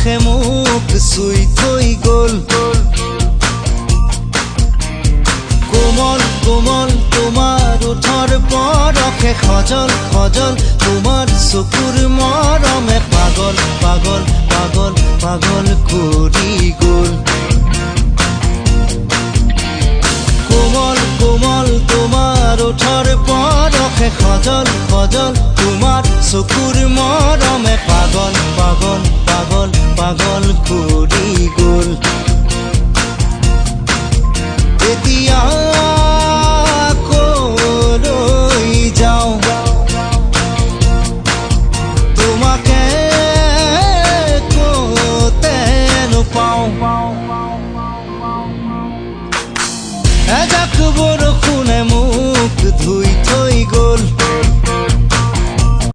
বৰষে মোক চুই থৈ গ'ল কোমল কোমল তোমাৰ ওঠৰ বৰষে খজল খজল তোমাৰ চকুৰ মৰমে পাগল পাগল পাগল পাগল কৰি গ'ল কোমল কোমল তোমাৰ ওঠৰ বৰষে খজল খজল তোমাৰ চকুৰ মৰমে পাগল পাগল পাগল পাগল কৰি গ'ল এতিয়া কলৈ যাওঁ তোমাকে ক'তে নোপাওঁ এজাক বৰষুণে মোক ধুই থৈ গ'ল